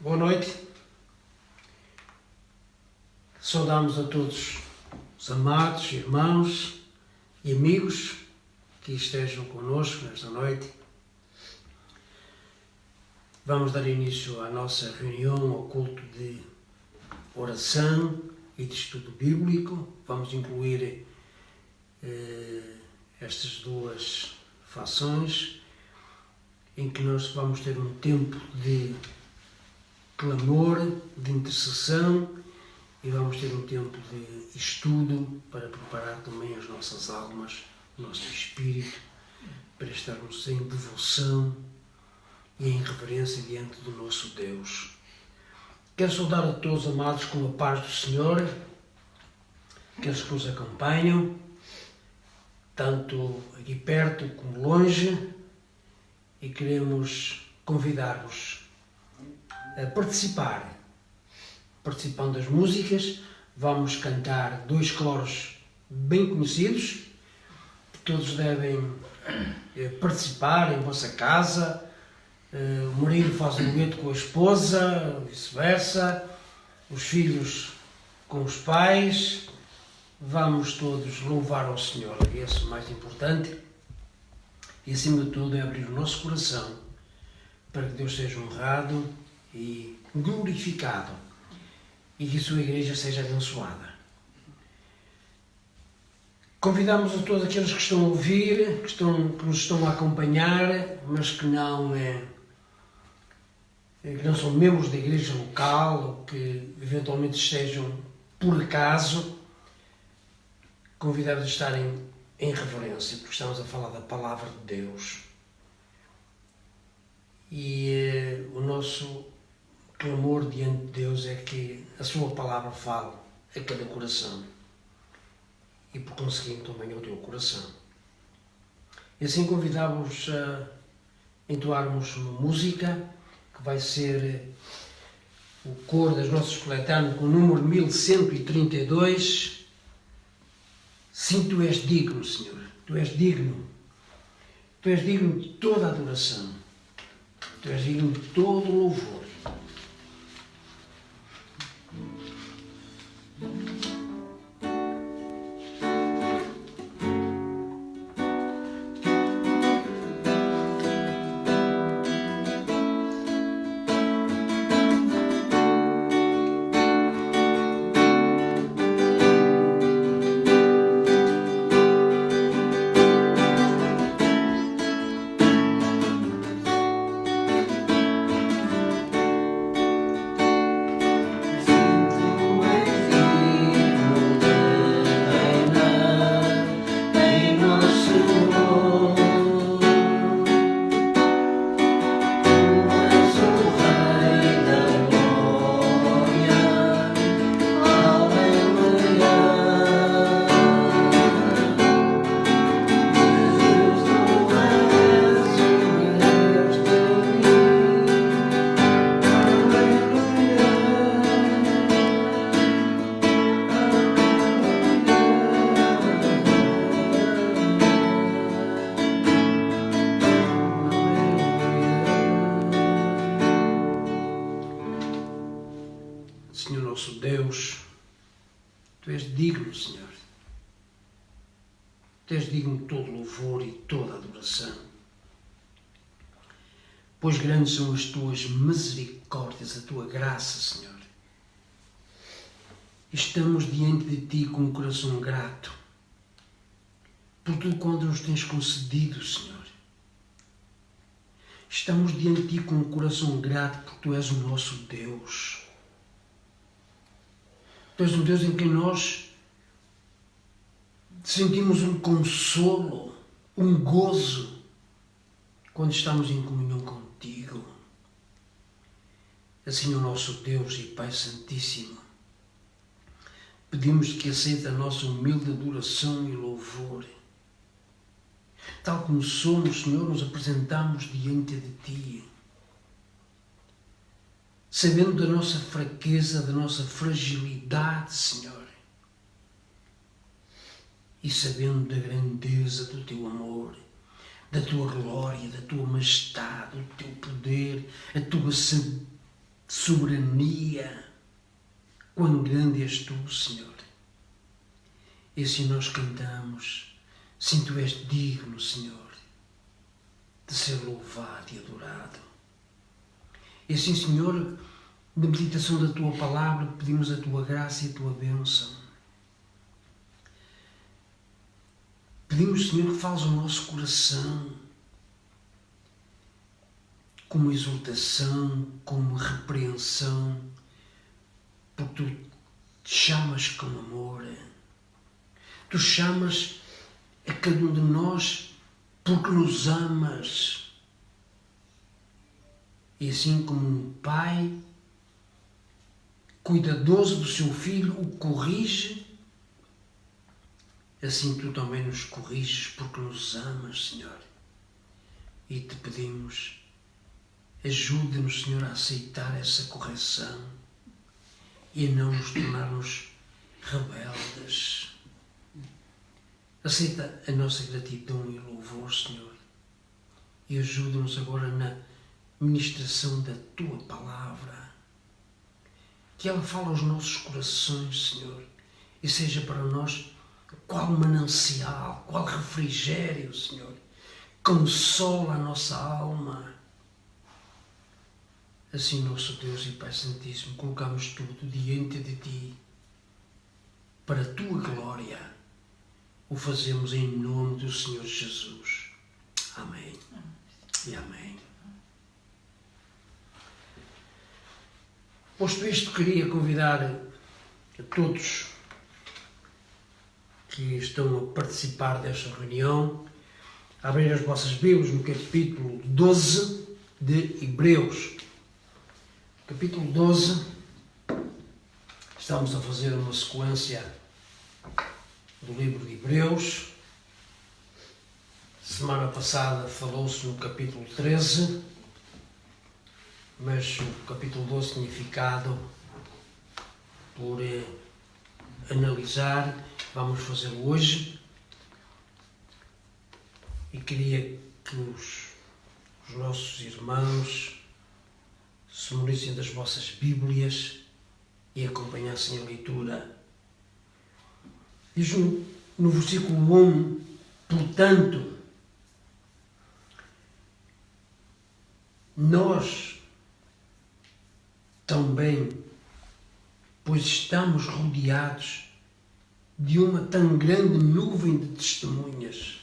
Boa noite. Saudamos a todos os amados irmãos e amigos que estejam connosco nesta noite. Vamos dar início à nossa reunião, ao culto de oração e de estudo bíblico. Vamos incluir estas duas fações em que nós vamos ter um tempo de clamor, de intercessão, e vamos ter um tempo de estudo para preparar também as nossas almas, o nosso espírito, para estarmos em devoção e em reverência diante do nosso Deus. Quero saudar a todos, amados, com a paz do Senhor, aqueles que nos acompanham, tanto aqui perto como longe, e queremos convidar-vos a participar. Participando das músicas, vamos cantar dois coros bem conhecidos, que todos devem participar em vossa casa. O marido faz um dueto com a esposa, vice-versa, os filhos com os pais. Vamos todos louvar ao Senhor, e esse é o mais importante. E acima de tudo é abrir o nosso coração para que Deus seja honrado e glorificado e que a sua igreja seja abençoada. Convidamos a todos aqueles que estão a ouvir, que nos estão a acompanhar, mas que não são membros da igreja local, ou que eventualmente estejam por acaso, convidar-vos a estarem em reverência, porque estamos a falar da palavra de Deus. E o nosso clamor diante de Deus é que a sua palavra fale a cada coração e, por conseguinte, também ao teu coração. E assim convidamos a entoarmos uma música que vai ser o coro das nossas coletâneas com o número 1132. Sim, Tu és digno, Senhor. Tu és digno. Tu és digno de toda a adoração. Tu és digno de todo o louvor. Senhor nosso Deus, Tu és digno, Senhor. Tu és digno de todo louvor e toda adoração. Pois grandes são as Tuas misericórdias, a Tua graça, Senhor. Estamos diante de Ti com um coração grato por tudo quanto nos tens concedido, Senhor. Estamos diante de Ti com um coração grato porque Tu és o nosso Deus. Tu és um Deus em quem nós sentimos um consolo, um gozo, quando estamos em comunhão contigo. Assim, o nosso Deus e Pai Santíssimo, pedimos que aceite a nossa humilde adoração e louvor. Tal como somos, Senhor, nos apresentamos diante de Ti, sabendo da nossa fraqueza, da nossa fragilidade, Senhor, e sabendo da grandeza do Teu amor, da Tua glória, da Tua majestade, do Teu poder, a Tua soberania. Quão grande és tu, Senhor. E assim nós cantamos: sim, tu és digno, Senhor, de ser louvado e adorado. E assim, Senhor, na meditação da tua palavra, pedimos a tua graça e a tua bênção. Pedimos, Senhor, que fales ao nosso coração, como exortação, como repreensão, porque tu te chamas com amor. Tu chamas a cada um de nós porque nos amas. E assim como um pai cuidadoso do seu filho o corrige, assim tu também nos corriges porque nos amas, Senhor. E te pedimos, ajuda-nos, Senhor, a aceitar essa correção e a não nos tornarmos rebeldes. Aceita a nossa gratidão e louvor, Senhor, e ajuda-nos agora na ministração da Tua Palavra. Que ela fale aos nossos corações, Senhor, e seja para nós qual manancial, qual refrigério, Senhor, consola a nossa alma. Assim, nosso Deus e Pai Santíssimo, colocamos tudo diante de Ti, para a Tua glória. O fazemos em nome do Senhor Jesus. Amém. E amém. Posto isto, queria convidar a todos que estão a participar desta reunião a abrir as vossas Bíblias no capítulo 12 de Hebreus. Capítulo 12, estamos a fazer uma sequência do livro de Hebreus. Semana passada falou-se no capítulo 13, mas o capítulo 12 tinha ficado por analisar. Vamos fazê-lo hoje. E queria que os nossos irmãos se munissem das vossas Bíblias e acompanhassem a leitura. Diz no versículo 1, portanto, nós também, pois estamos rodeados de uma tão grande nuvem de testemunhas,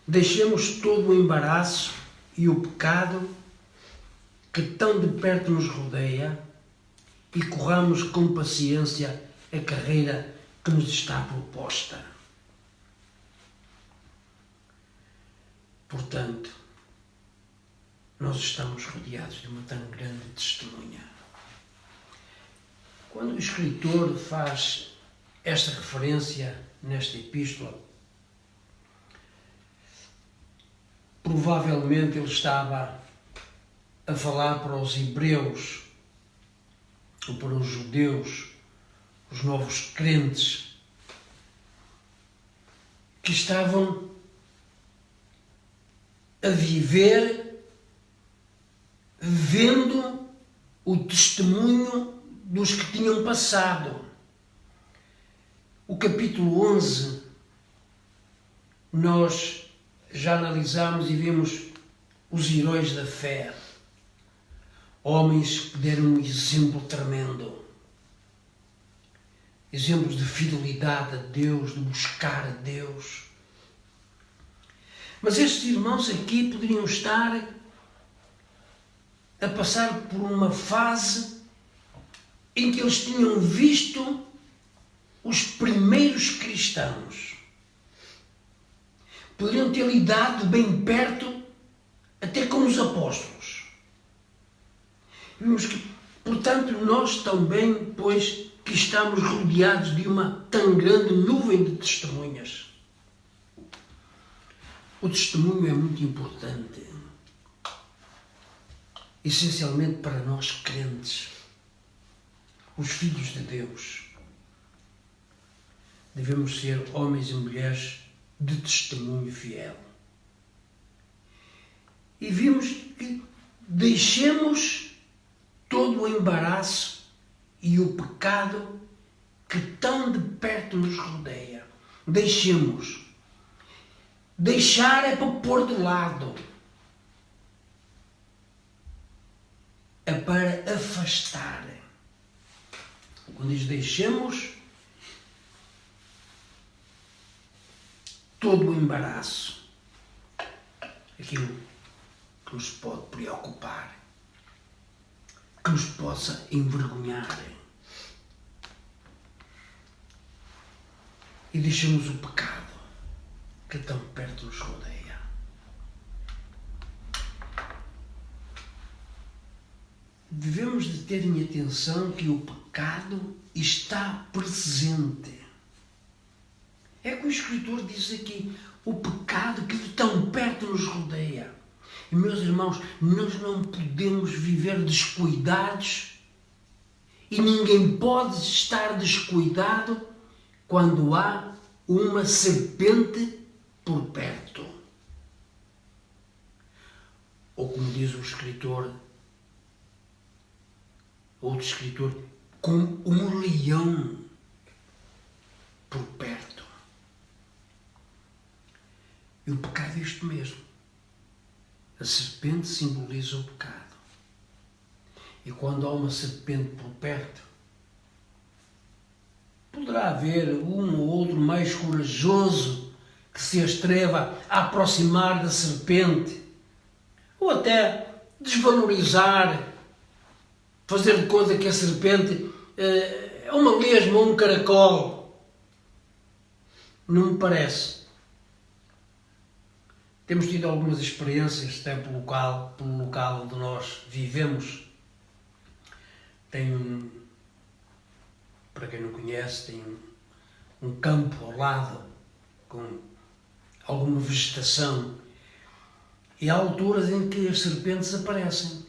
deixemos todo o embaraço e o pecado que tão de perto nos rodeia e corramos com paciência a carreira que nos está proposta. Portanto, nós estamos rodeados de uma tão grande testemunha. Quando o escritor faz esta referência nesta epístola, provavelmente ele estava a falar para os hebreus, ou para os judeus, os novos crentes, que estavam a viver vendo o testemunho dos que tinham passado. O capítulo 11, nós já analisámos e vimos os heróis da fé, homens que deram um exemplo tremendo. Exemplos de fidelidade a Deus, de buscar a Deus. Mas estes irmãos aqui poderiam estar a passar por uma fase em que eles tinham visto os primeiros cristãos. Poderiam ter lidado bem perto até com os apóstolos. Vimos que, portanto, nós também, pois, que estamos rodeados de uma tão grande nuvem de testemunhas. O testemunho é muito importante, essencialmente para nós crentes, os filhos de Deus. Devemos ser homens e mulheres de testemunho fiel. E vimos que deixemos todo o embaraço e o pecado que tão de perto nos rodeia. Deixemos. Deixar é para pôr de lado. É para afastar. Quando diz deixemos, todo o embaraço, aquilo que nos pode preocupar, que nos possa envergonhar. E deixemos o pecado que tão perto nos rodeia. Devemos de ter em atenção que o pecado está presente. É que o escritor diz aqui, o pecado que de tão perto nos rodeia. E, meus irmãos, nós não podemos viver descuidados e ninguém pode estar descuidado quando há uma serpente por perto. Ou como diz o escritor, outro escritor, com um leão por perto. E o pecado é isto mesmo. A serpente simboliza o pecado. E quando há uma serpente por perto, poderá haver um ou outro mais corajoso que se atreva a aproximar da serpente, ou até desvalorizar, fazer de conta que a serpente é uma lesma ou um caracol. Não me parece. Temos tido algumas experiências, até pelo local onde nós vivemos. Tem para quem não conhece, tem um campo ao lado com alguma vegetação. E há alturas em que as serpentes aparecem.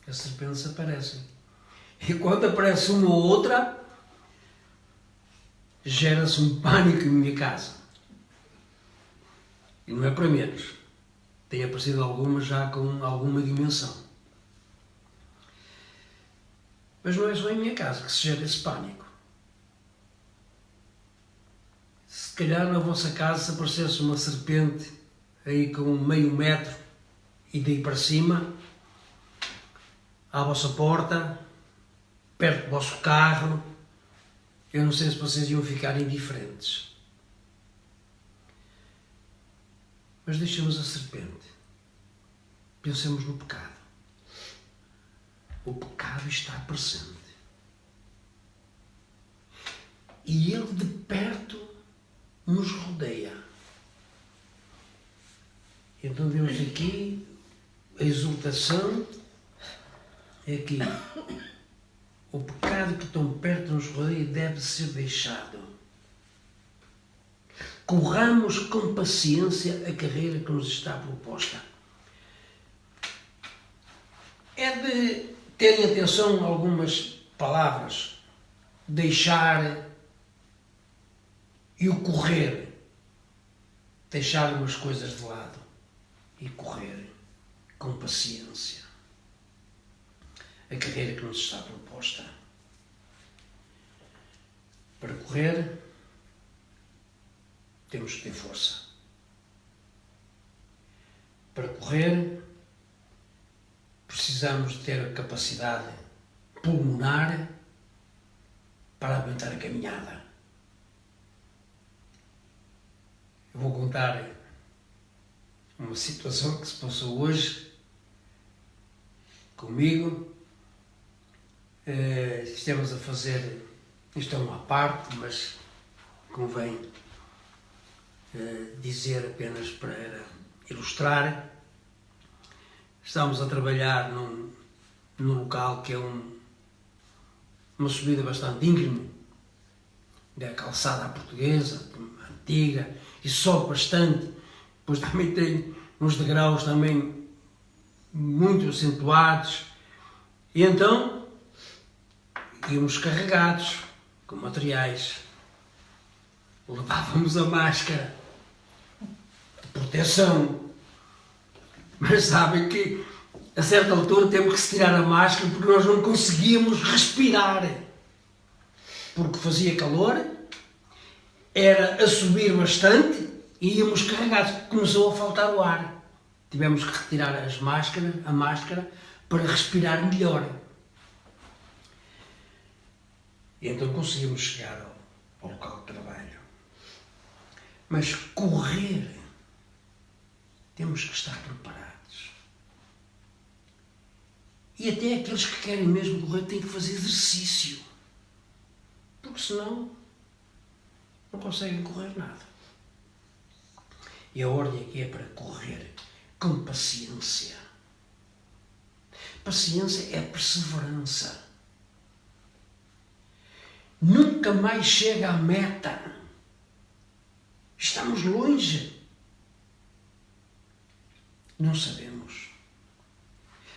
As serpentes aparecem. E quando aparece uma ou outra, gera-se um pânico em minha casa. E não é para menos. Tem aparecido algumas já com alguma dimensão. Mas não é só em minha casa que se gera esse pânico. Se calhar na vossa casa se aparecesse uma serpente aí com meio metro e daí para cima, à vossa porta, perto do vosso carro, eu não sei se vocês iam ficar indiferentes. Mas deixemos a serpente. Pensemos no pecado. O pecado está presente. E ele de perto nos rodeia. Então vemos aqui a exultação é que o pecado que tão perto nos rodeia deve ser deixado. Corramos com paciência a carreira que nos está proposta. É de terem atenção a algumas palavras. Deixar e o correr. Deixar umas coisas de lado e correr com paciência a carreira que nos está proposta. Para correr, temos que ter força. Para correr, precisamos de ter a capacidade pulmonar para aguentar a caminhada. Eu vou contar uma situação que se passou hoje comigo. Estamos a fazer, isto é uma parte, mas convém dizer apenas para ilustrar. Estamos a trabalhar num local que é uma subida bastante íngreme, da calçada à portuguesa, antiga, e sobe bastante. Depois também tem uns degraus também muito acentuados. E então íamos carregados com materiais. Levávamos a máscara de proteção. Mas sabem que a certa altura temos que se tirar a máscara porque nós não conseguíamos respirar. Porque fazia calor, era a subir bastante e íamos carregados. Começou a faltar o ar. Tivemos que retirar a máscara para respirar melhor. E então conseguimos chegar ao local de trabalho. Mas correr, temos que estar preparados. E até aqueles que querem mesmo correr têm que fazer exercício. Porque senão não conseguem correr nada. E a ordem aqui é para correr com paciência. Paciência é perseverança. Nunca mais chega à meta. Estamos longe. Não sabemos.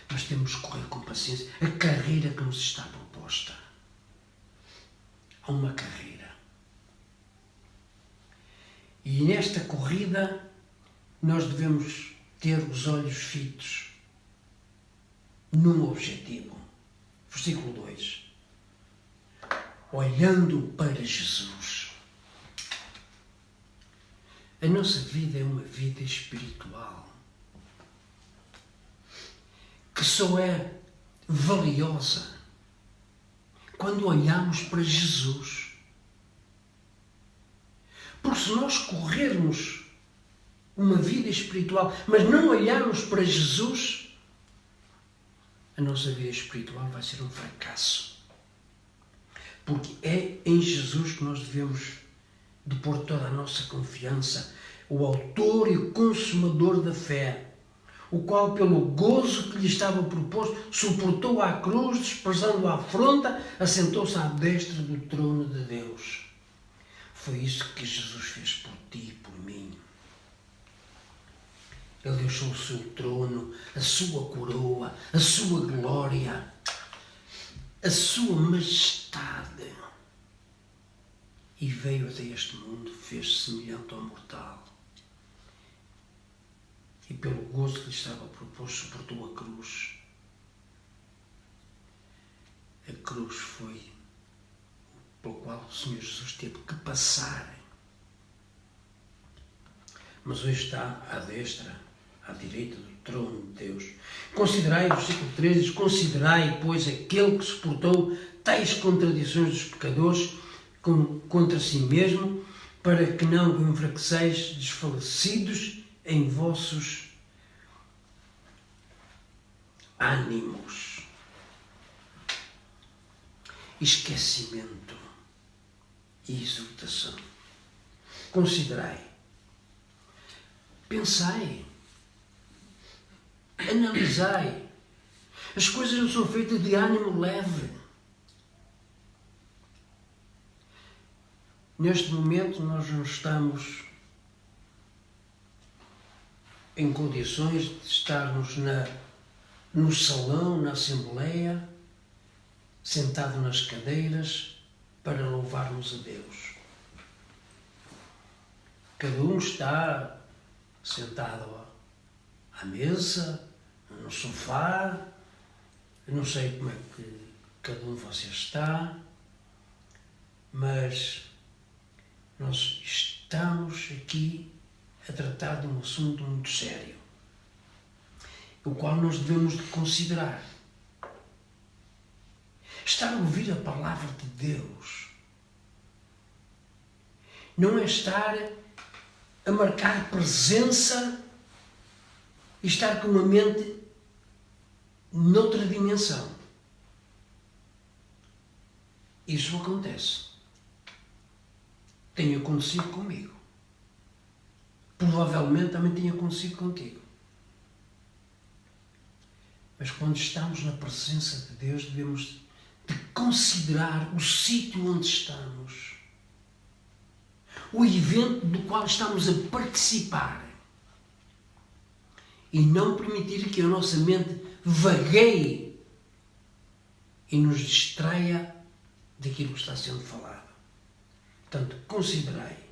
Mas temos que correr com paciência a carreira que nos está proposta. Há uma carreira. E nesta corrida nós devemos ter os olhos fitos num objetivo. Versículo 2. Olhando para Jesus. A nossa vida é uma vida espiritual que só é valiosa quando olhamos para Jesus. Porque se nós corrermos uma vida espiritual, mas não olharmos para Jesus, a nossa vida espiritual vai ser um fracasso. Porque é em Jesus que nós devemos de pôr toda a nossa confiança, o autor e o consumador da fé, o qual, pelo gozo que lhe estava proposto, suportou a cruz, desprezando a afronta, assentou-se à destra do trono de Deus. Foi isso que Jesus fez por ti e por mim. Ele deixou o seu trono, a sua coroa, a sua glória, a sua majestade. E veio até este mundo, fez-se semelhante ao mortal. E pelo gozo que lhe estava proposto, suportou a cruz. A cruz foi pelo qual o Senhor Jesus teve que passar. Mas hoje está à destra, à direita do trono de Deus. Considerai, versículo 13, diz, considerai, pois, aquele que suportou tais contradições dos pecadores contra si mesmo, para que não enfraqueceis desfalecidos em vossos ânimos. Esquecimento e exultação. Considerai. Pensai. Analisai. As coisas não são feitas de ânimo leve. Neste momento nós não estamos em condições de estarmos no salão, na Assembleia, sentado nas cadeiras para louvarmos a Deus. Cada um está sentado à mesa, no sofá. Eu não sei como é que cada um de vocês está, mas nós estamos aqui a tratar de um assunto muito sério, o qual nós devemos de considerar. Estar a ouvir a palavra de Deus não é estar a marcar presença e estar com a mente noutra dimensão. Isso acontece. Tem acontecido comigo. Provavelmente também tem acontecido contigo. Mas quando estamos na presença de Deus, devemos de considerar o sítio onde estamos, o evento do qual estamos a participar, e não permitir que a nossa mente vagueie e nos distraia daquilo que está sendo falado. Portanto, considerai.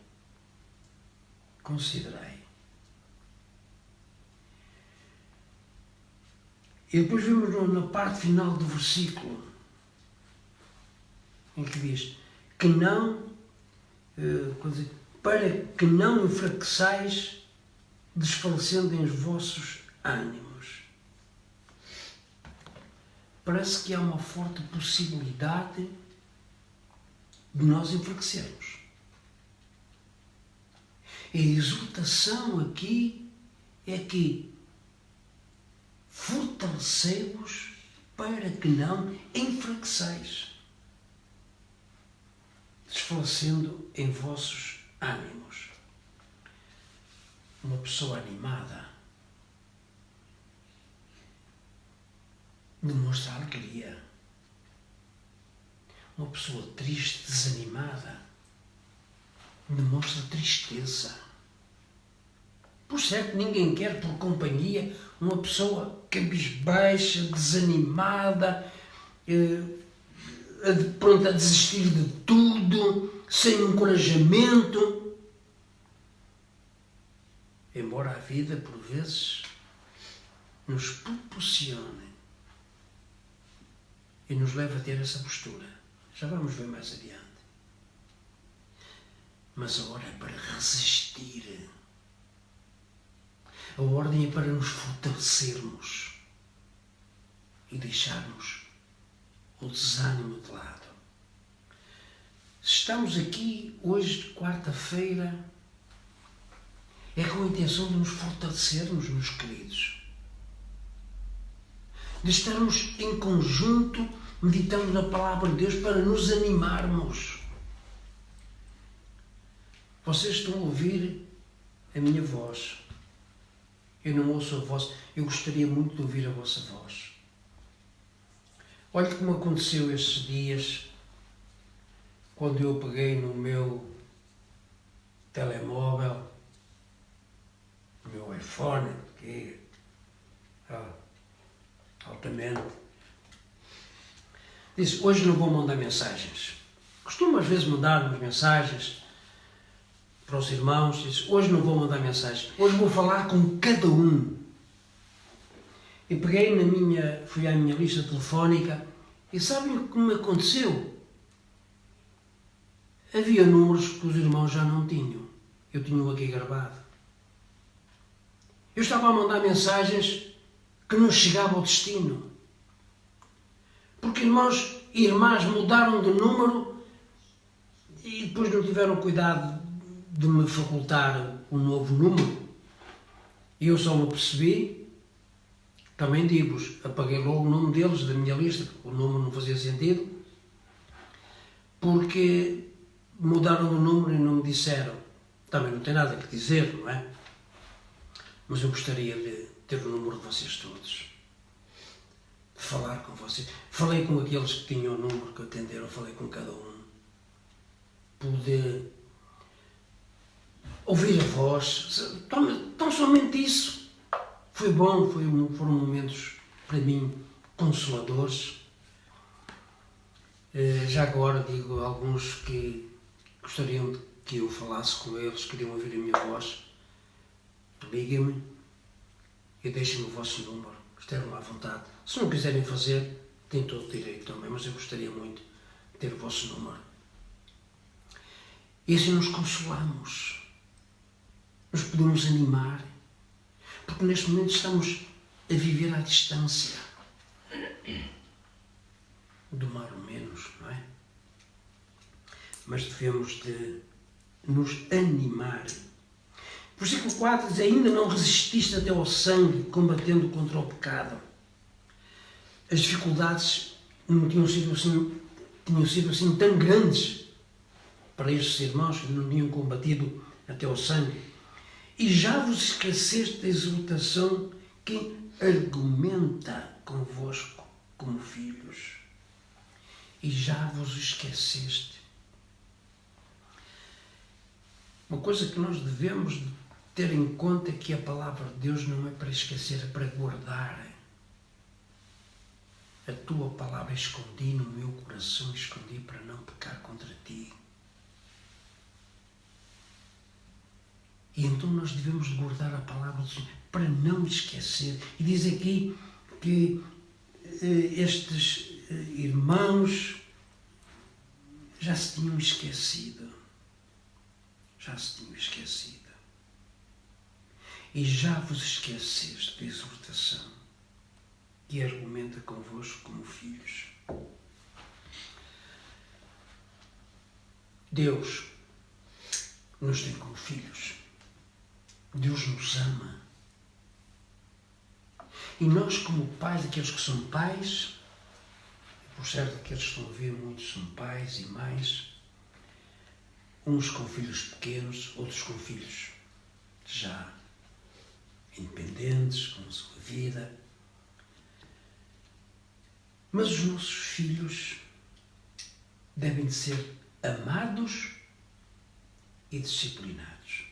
E depois vemos na parte final do versículo, em que diz que não, para que não enfraqueçais, desfalecendo em os vossos ânimos. Parece que há uma forte possibilidade de nós enfraquecermos. A exortação aqui é que fortalecei-vos para que não enfraqueçais, desfalecendo em vossos ânimos. Uma pessoa animada demonstra alegria. Uma pessoa triste, desanimada, demonstra tristeza. Por certo, ninguém quer por companhia uma pessoa cabisbaixa, desanimada, pronta a desistir de tudo, sem encorajamento. Embora a vida, por vezes, nos proporcione e nos leve a ter essa postura. Já vamos ver mais adiante. Mas a hora é para resistir. A ordem é para nos fortalecermos e deixarmos o desânimo de lado. Estamos aqui hoje, quarta-feira, é com a intenção de nos fortalecermos, meus queridos. De estarmos em conjunto, meditando na palavra de Deus para nos animarmos. Vocês estão a ouvir a minha voz. Eu não ouço a voz. Eu gostaria muito de ouvir a vossa voz. Olha como aconteceu estes dias, quando eu peguei no meu telemóvel, no meu iPhone, que é altamente. Disse, hoje não vou mandar mensagens. Costumo às vezes mandar umas mensagens para os irmãos. Disse, hoje não vou mandar mensagens. Hoje vou falar com cada um. E peguei fui à minha lista telefónica e sabem o que me aconteceu? Havia números que os irmãos já não tinham. Eu tinha-o aqui gravado. Eu estava a mandar mensagens que não chegavam ao destino. Porque irmãos e irmãs mudaram de número e depois não tiveram cuidado de me facultar um novo número. E eu só me percebi, também digo-vos, apaguei logo o nome deles da minha lista, porque o número não fazia sentido, porque mudaram de número e não me disseram. Também não tem nada que dizer, não é? Mas eu gostaria de ter o número de vocês todos. De falar com vocês. Falei com aqueles que tinham o número que atenderam, falei com cada um. Poder ouvir a voz. Tão somente isso. Foi bom, foram momentos, para mim, consoladores. Já agora digo a alguns que gostariam que eu falasse com eles, queriam ouvir a minha voz. Liguem-me e deixem-me o vosso número. Estejam à vontade. Se não quiserem fazer, têm todo o direito também, mas eu gostaria muito de ter o vosso número. E assim nos consolamos. Nos podemos animar. Porque neste momento estamos a viver à distância. Do mar ou menos, não é? Mas devemos de nos animar. Versículo 4 diz, ainda não resististe até ao sangue, combatendo contra o pecado. As dificuldades não tinham sido assim tão grandes para estes irmãos que não tinham combatido até ao sangue. E já vos esqueceste da exortação que argumenta convosco como filhos. E já vos esqueceste. Uma coisa que nós devemos ter em conta é que a palavra de Deus não é para esquecer, é para guardar. A tua palavra escondi no meu coração, escondi para não pecar contra ti. E então nós devemos guardar a palavra do Senhor para não esquecer. E diz aqui que estes irmãos já se tinham esquecido. Já se tinham esquecido. E já vos esqueceste da exortação que argumenta convosco como filhos. Deus nos tem como filhos. Deus nos ama. E nós, como pais, aqueles que são pais, por certo, aqueles que estão a ver, muitos são pais e mães, uns com filhos pequenos, outros com filhos já independentes, com a sua vida. Mas os nossos filhos devem de ser amados e disciplinados.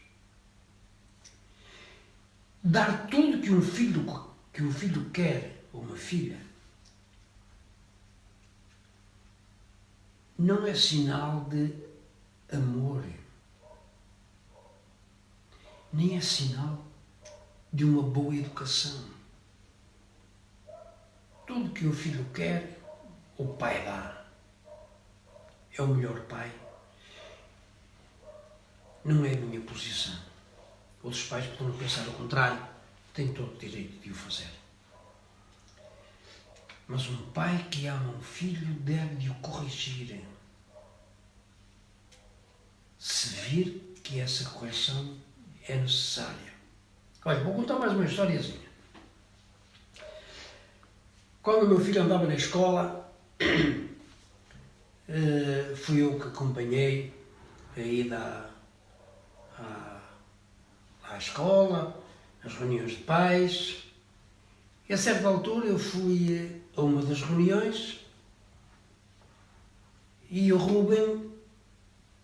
Dar tudo que um filho quer, ou uma filha, não é sinal de amor, nem é sinal de uma boa educação. Tudo que o filho quer, o pai dá. É o melhor pai. Não é a minha posição. Outros pais podem pensar o contrário. Têm todo o direito de o fazer. Mas um pai que ama um filho deve de o corrigir. Se vir que essa correção é necessária. Olha, vou contar mais uma historiazinha. Quando o meu filho andava na escola, fui eu que acompanhei a ida à escola, as reuniões de pais. E a certa altura eu fui a uma das reuniões e o Rubem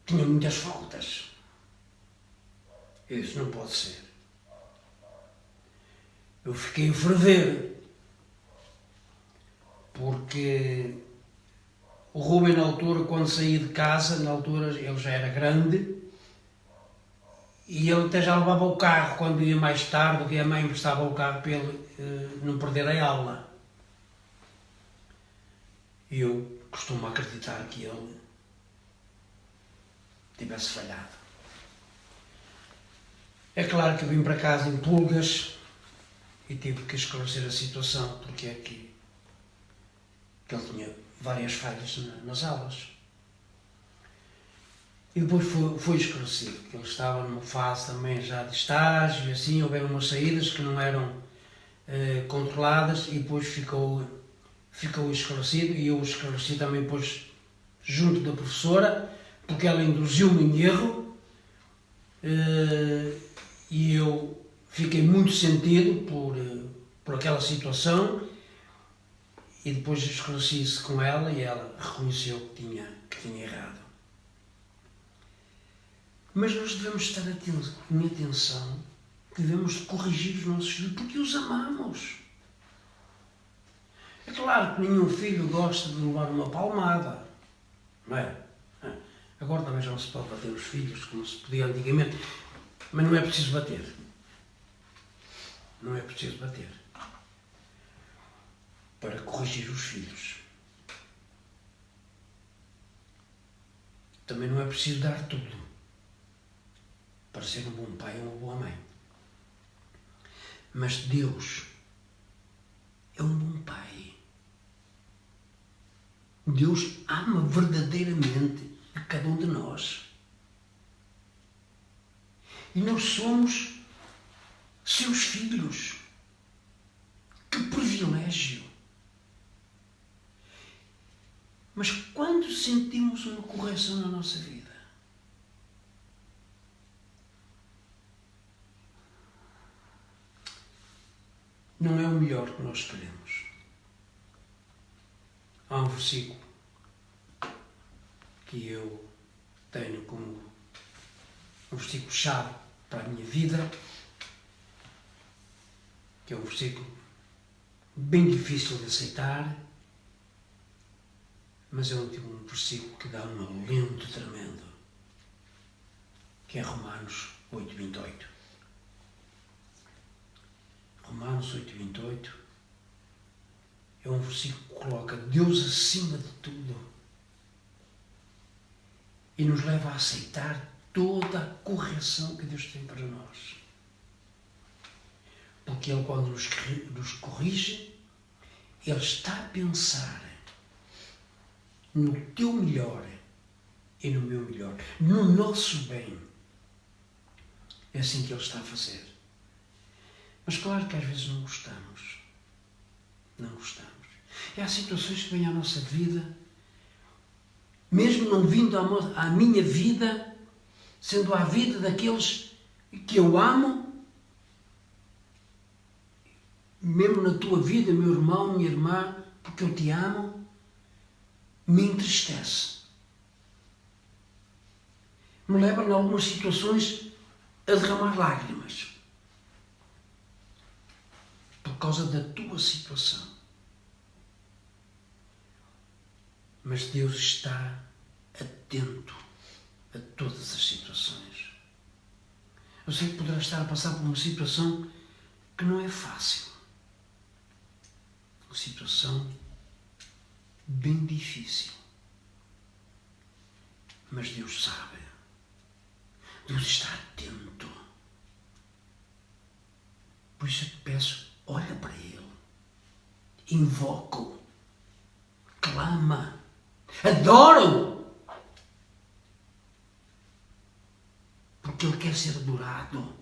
tinha muitas faltas. Eu disse, não pode ser. Eu fiquei a ferver, porque o Rubem, na altura, quando saí de casa, na altura ele já era grande, e ele até já levava o carro quando ia mais tarde, que a mãe emprestava o carro para ele não perder a aula. E eu costumo acreditar que ele tivesse falhado. É claro que eu vim para casa em pulgas e tive que esclarecer a situação, porque é que ele tinha várias falhas nas aulas. E depois foi esclarecido que ele estava numa fase também já de estágio e assim, houveram umas saídas que não eram controladas e depois ficou esclarecido, e eu esclareci também depois junto da professora, porque ela induziu-me em erro, e eu fiquei muito sentido por aquela situação, e depois esclareci-se com ela e ela reconheceu que tinha errado. Mas nós devemos estar em atenção, que devemos corrigir os nossos filhos, porque os amamos. É claro que nenhum filho gosta de levar uma palmada, não é? Agora também já não se pode bater os filhos, como se podia antigamente, mas não é preciso bater. Não é preciso bater para corrigir os filhos. Também não é preciso dar tudo para ser um bom pai ou uma boa mãe. Mas Deus é um bom pai. Deus ama verdadeiramente a cada um de nós. E nós somos seus filhos. Que privilégio! Mas quando sentimos uma correção na nossa vida, não é o melhor que nós queremos. Há um versículo que eu tenho como um versículo-chave para a minha vida, que é um versículo bem difícil de aceitar, mas é um versículo que dá um alento tremendo, que é Romanos 8:28. Romanos 8:28 É um versículo que coloca Deus acima de tudo e nos leva a aceitar toda a correção que Deus tem para nós. Porque Ele, quando nos corrige, Ele está a pensar no teu melhor e no meu melhor, no nosso bem. É assim que Ele está a fazer. Mas claro que às vezes não gostamos. Não gostamos. E há situações que vêm à nossa vida, mesmo não vindo à minha vida, sendo à vida daqueles que eu amo, mesmo na tua vida, meu irmão, minha irmã, porque eu te amo, me entristece. Me leva, em algumas situações, a derramar lágrimas. Por causa da tua situação. Mas Deus está atento a todas as situações. Eu sei que poderá estar a passar por uma situação que não é fácil. Uma situação bem difícil. Mas Deus sabe. Deus está atento. Por isso eu te peço, olha para Ele. Invoca-o. Clama. Adora-o. Porque Ele quer ser adorado.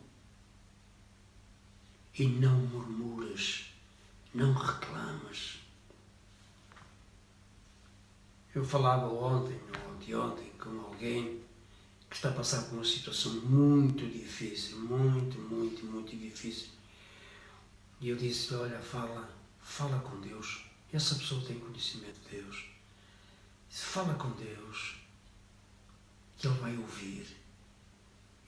E não murmuras. Não reclamas. Eu falava ontem com alguém que está a passar por uma situação muito difícil, muito difícil. E eu disse, olha, fala com Deus. Essa pessoa tem conhecimento de Deus. Se fala com Deus, que Ele vai ouvir.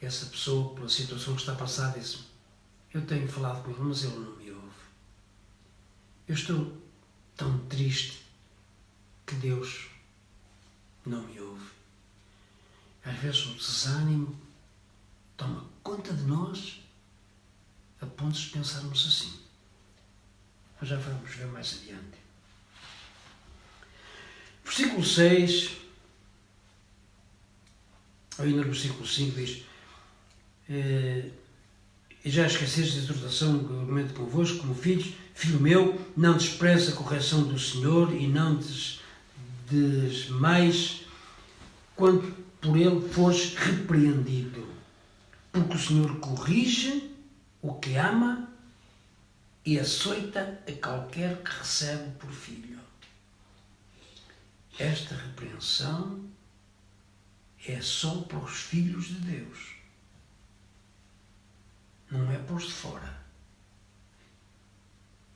Essa pessoa, pela situação que está a passar, disse, eu tenho falado com Ele, mas Ele não me ouve. Eu estou tão triste que Deus não me ouve. Às vezes o desânimo toma conta de nós a ponto de pensarmos assim. Mas já vamos ver mais adiante. Versículo 6, ainda no versículo 5 diz, e já esqueceste da exortação que eu argumento convosco, como filhos, filho meu, não despreze a correção do Senhor e não desmais quando por Ele fores repreendido. Porque o Senhor corrige o que ama e açoita a qualquer que recebe por filho. Esta repreensão é só para os filhos de Deus. Não é para os de fora.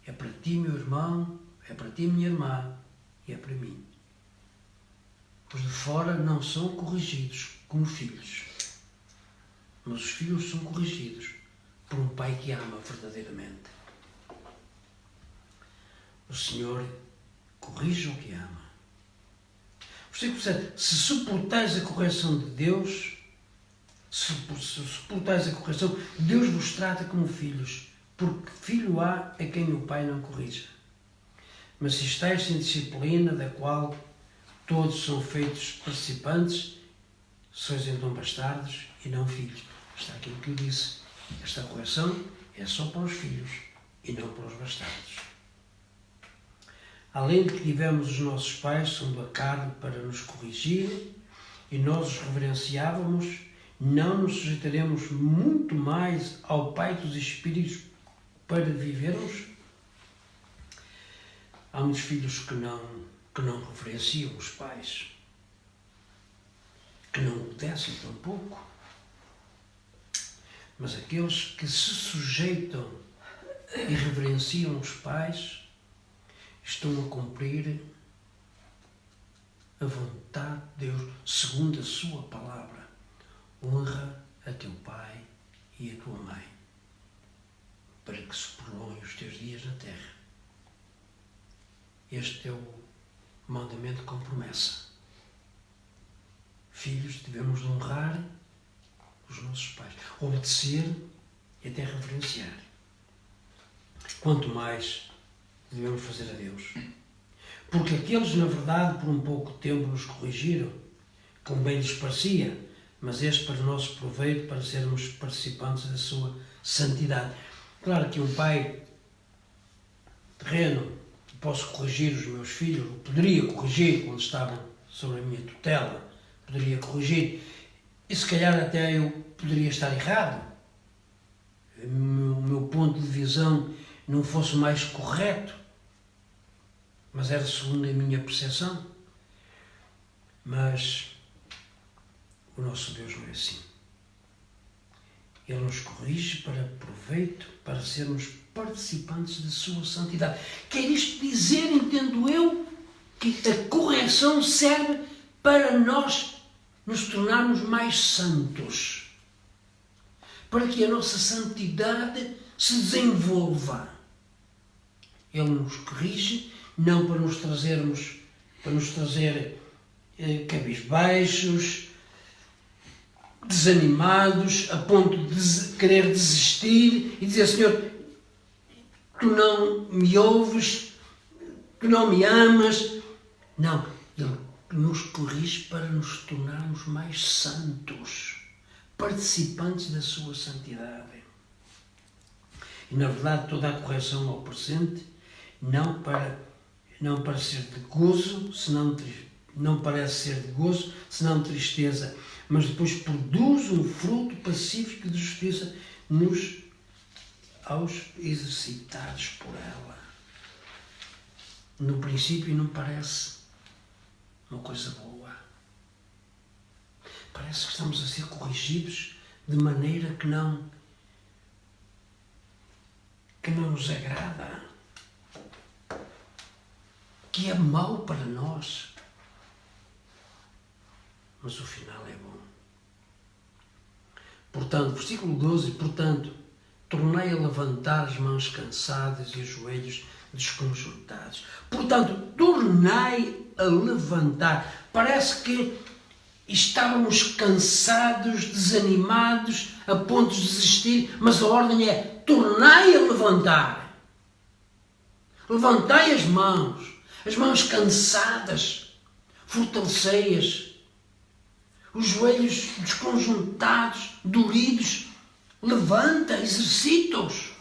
É para ti, meu irmão, é para ti, minha irmã, e é para mim. Os de fora não são corrigidos como filhos. Mas os filhos são corrigidos por um pai que ama verdadeiramente. O Senhor corrige o que ama. Versículo 7. Se suportais a correção de Deus, se suportais a correção, Deus vos trata como filhos, porque filho há a quem o pai não corrija. Mas se estáis sem disciplina, da qual todos são feitos participantes, sois então bastardos e não filhos. Está aquilo que eu disse. Esta correção é só para os filhos e não para os bastardos. Além de que tivemos os nossos pais, segundo a carne, para nos corrigir, e nós os reverenciávamos, não nos sujeitaremos muito mais ao Pai dos Espíritos para vivermos? Há muitos filhos que não reverenciam os pais, que não obedecem tampouco. Mas aqueles que se sujeitam e reverenciam os pais estão a cumprir a vontade de Deus, segundo a sua palavra. Honra a teu pai e a tua mãe, para que se prolonguem os teus dias na terra. Este é o mandamento com promessa. Filhos, devemos honrar os nossos pais, obedecer e até reverenciar. Quanto mais devemos fazer a Deus. Porque aqueles, na verdade, por um pouco tempo nos corrigiram, como bem lhes parecia, mas este para o nosso proveito, para sermos participantes da sua santidade. Claro que um pai terreno, posso corrigir os meus filhos, poderia corrigir quando estavam sob a minha tutela, poderia corrigir, e se calhar até eu poderia estar errado. O meu ponto de visão não fosse mais correto, mas era segundo a minha percepção. Mas o nosso Deus não é assim. Ele nos corrige para proveito, para sermos participantes da sua santidade. Quer isto dizer, entendo eu, que a correção serve para nós nos tornarmos mais santos, para que a nossa santidade se desenvolva. Ele nos corrige não para nos trazer cabisbaixos, desanimados, a ponto de querer desistir e dizer: Senhor, tu não me ouves, tu não me amas. Não, Ele nos corrige para nos tornarmos mais santos, participantes da sua santidade. E, na verdade, toda a correção ao presente não para ser de gozo, não parece ser de gozo, senão tristeza, mas depois produz um fruto pacífico de justiça aos exercitados por ela. No princípio não parece uma coisa boa. Parece que estamos a ser corrigidos de maneira que não nos agrada, que é mau para nós. Mas o final é bom. Portanto, versículo 12, portanto, tornei a levantar as mãos cansadas e os joelhos desconjuntados. Portanto, tornei a levantar. Parece que estávamos cansados, desanimados, a ponto de desistir, mas a ordem é: tornei a levantar. Levantai as mãos cansadas, fortalecei-as. Os joelhos desconjuntados, doridos, levanta, exercita-os,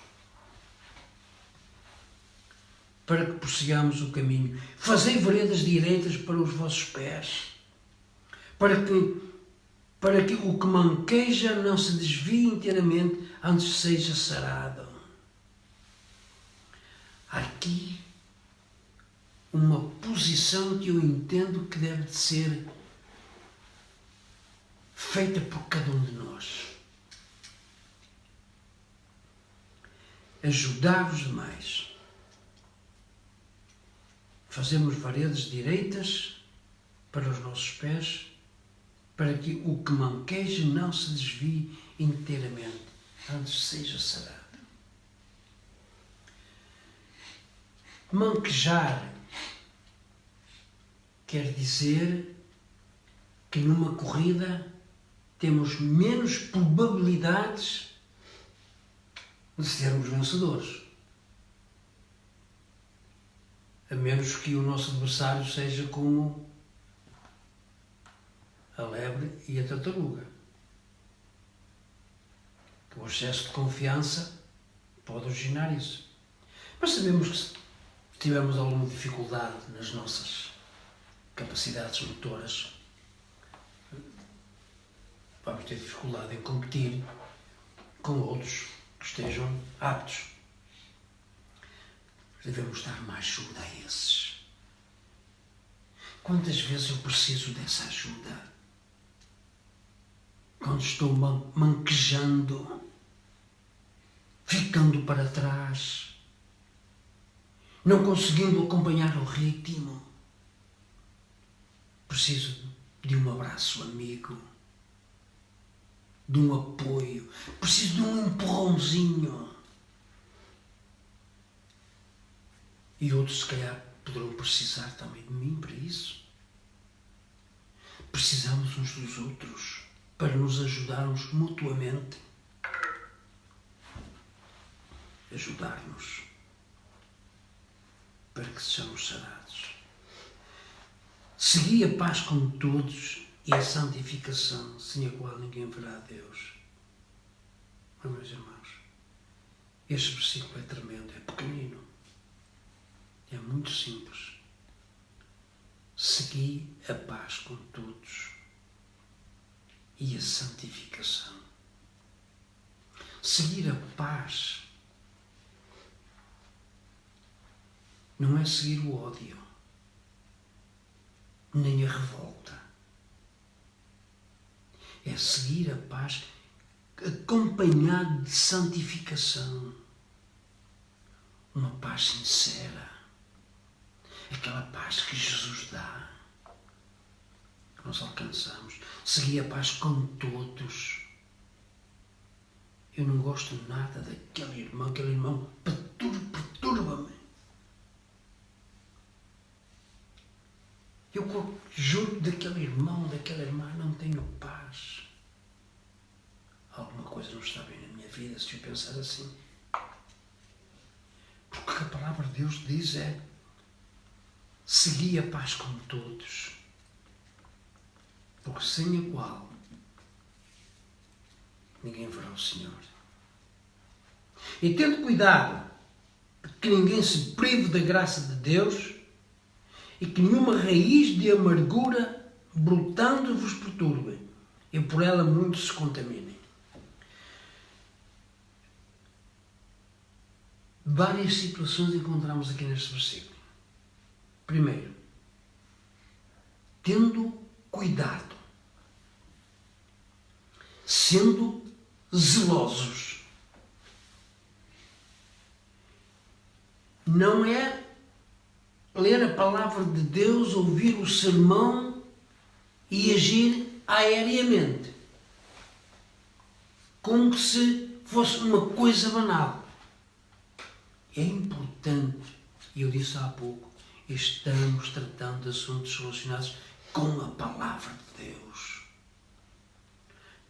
para que prossigamos o caminho. Fazei veredas direitas para os vossos pés, para que o que manqueja não se desvie inteiramente, antes seja sarado. Há aqui uma posição que eu entendo que deve de ser feita por cada um de nós. Ajudar os demais. Fazemos veredas direitas para os nossos pés, para que o que manqueja não se desvie inteiramente, antes seja sarado. Manquejar quer dizer que numa corrida temos menos probabilidades de sermos vencedores. A menos que o nosso adversário seja como a lebre e a tartaruga. Que o excesso de confiança pode originar isso. Mas sabemos que se tivermos alguma dificuldade nas nossas capacidades motoras, vamos ter dificuldade em competir com outros que estejam aptos. Devemos dar mais ajuda a esses. Quantas vezes eu preciso dessa ajuda? Quando estou manquejando, ficando para trás, não conseguindo acompanhar o ritmo, preciso de um abraço amigo, de um apoio, preciso de um empurrãozinho. E outros, se calhar, poderão precisar também de mim para isso. Precisamos uns dos outros para nos ajudarmos mutuamente. Ajudar-nos para que sejamos sarados. Segui a paz com todos e a santificação, sem a qual ninguém verá a Deus. Mas, meus irmãos, este versículo é tremendo, é pequenino, é muito simples. Segui a paz com todos e a santificação. Seguir a paz não é seguir o ódio, nem a revolta. É seguir a paz acompanhado de santificação. Uma paz sincera. Aquela paz que Jesus dá, que nós alcançamos. Seguir a paz com todos. Eu não gosto nada daquele irmão perturba-me. Eu junto daquele irmão, daquela irmã, não tenho paz. Alguma coisa não está bem na minha vida se eu pensar assim. Porque o que a palavra de Deus diz é: segui a paz com todos, porque sem a qual ninguém verá o Senhor. E tendo cuidado de que ninguém se prive da graça de Deus e que nenhuma raiz de amargura brotando vos perturbe e por ela muitos se contaminem. Várias situações encontramos aqui neste versículo. Primeiro, tendo cuidado, sendo zelosos. Não é ler a palavra de Deus, ouvir o sermão e agir aéreamente, como se fosse uma coisa banal. É importante, e eu disse há pouco, estamos tratando de assuntos relacionados com a palavra de Deus.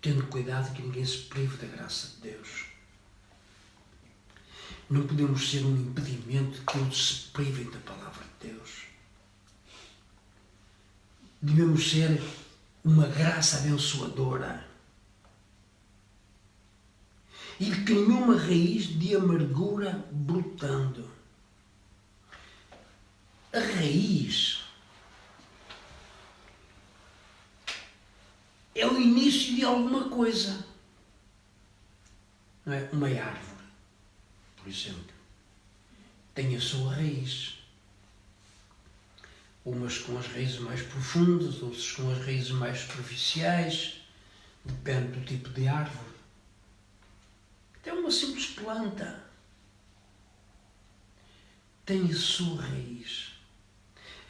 Tendo cuidado que ninguém se prive da graça de Deus. Não podemos ser um impedimento que outros se privem da palavra de Deus. Devemos ser uma graça abençoadora. E que nenhuma raiz de amargura brotando. A raiz é o início de alguma coisa. Não é? Uma árvore, por exemplo, tem a sua raiz. Umas com as raízes mais profundas, outras com as raízes mais superficiais. Depende do tipo de árvore. Até uma simples planta tem a sua raiz.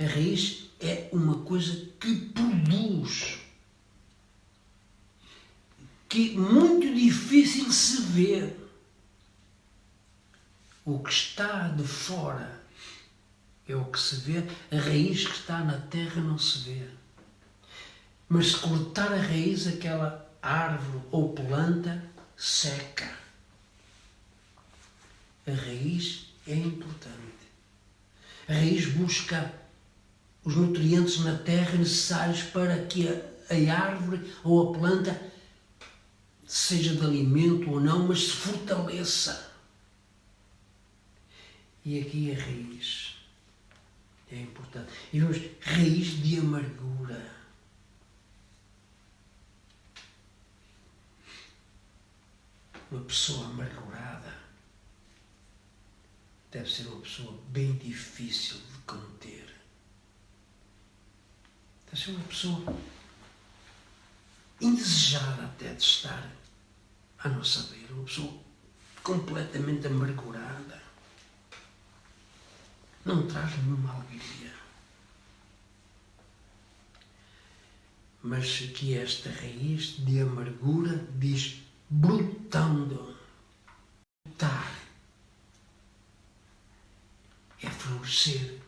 A raiz é uma coisa que produz, que é muito difícil se ver. O que está de fora é o que se vê, a raiz que está na terra não se vê. Mas se cortar a raiz, aquela árvore ou planta seca. A raiz é importante. A raiz busca os nutrientes na terra necessários para que a árvore ou a planta, seja de alimento ou não, mas se fortaleça. E aqui a raiz é importante. E vemos raiz de amargura. Uma pessoa amargurada deve ser uma pessoa bem difícil de conter. Deve ser uma pessoa indesejada até de estar à nossa beira. Uma pessoa completamente amargurada. Não traz nenhuma alegria. Mas que esta raiz de amargura diz brotando. Brotar é florescer,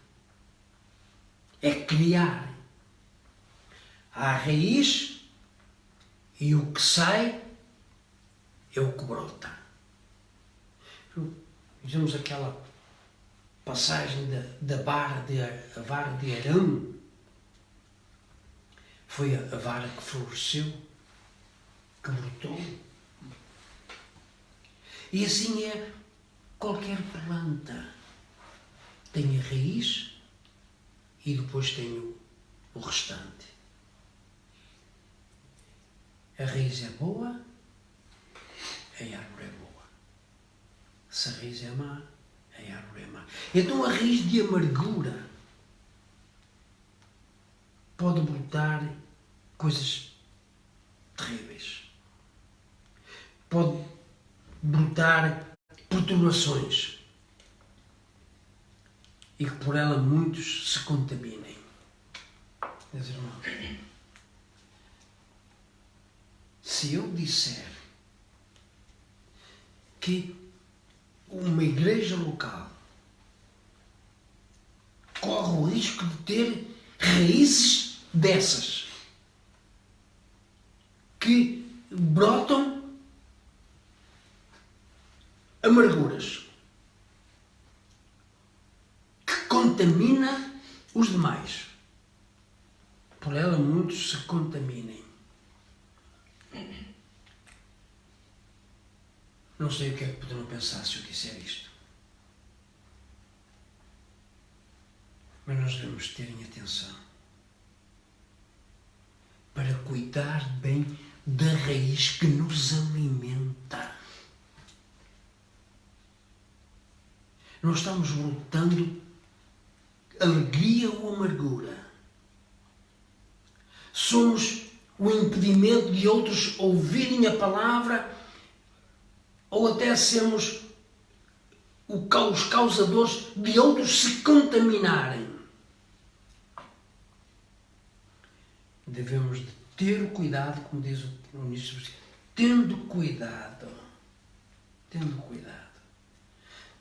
é criar. Há a raiz e o que sai é o que brota. Vejamos aquela passagem da vara de Arão. Foi a vara que floresceu, que brotou. E assim é qualquer planta. Tem a raiz e depois tem o restante. A raiz é boa, a árvore é boa. Se a raiz é má, a árvore é má. Então a raiz de amargura pode brotar coisas terríveis. Pode brotar perturbações e que por ela muitos se contaminem. Meus irmãos, se eu disser que uma igreja local corre o risco de ter raízes dessas que brotam amarguras, que contamina os demais, por ela muitos se contaminem. Não sei o que é que poderão pensar se eu disser isto. Mas nós devemos terem atenção para cuidar bem da raiz que nos alimenta. Nós estamos brotando alegria ou amargura. Somos o impedimento de outros ouvirem a palavra ou até sermos os causadores de outros se contaminarem. Devemos de ter o cuidado, como diz o ministro, tendo cuidado,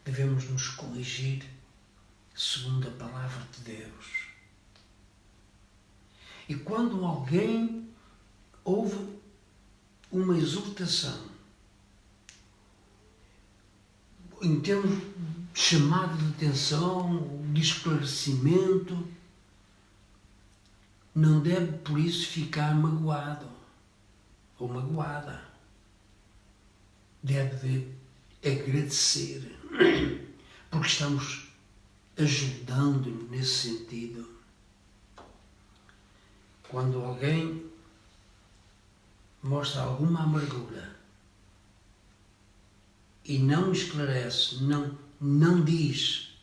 devemos nos corrigir segundo a palavra de Deus. E quando alguém ouve uma exortação, em termos de chamado de atenção, de esclarecimento, não deve por isso ficar magoado ou magoada. Deve agradecer, porque estamos ajudando-no nesse sentido. Quando alguém mostra alguma amargura e não esclarece, não diz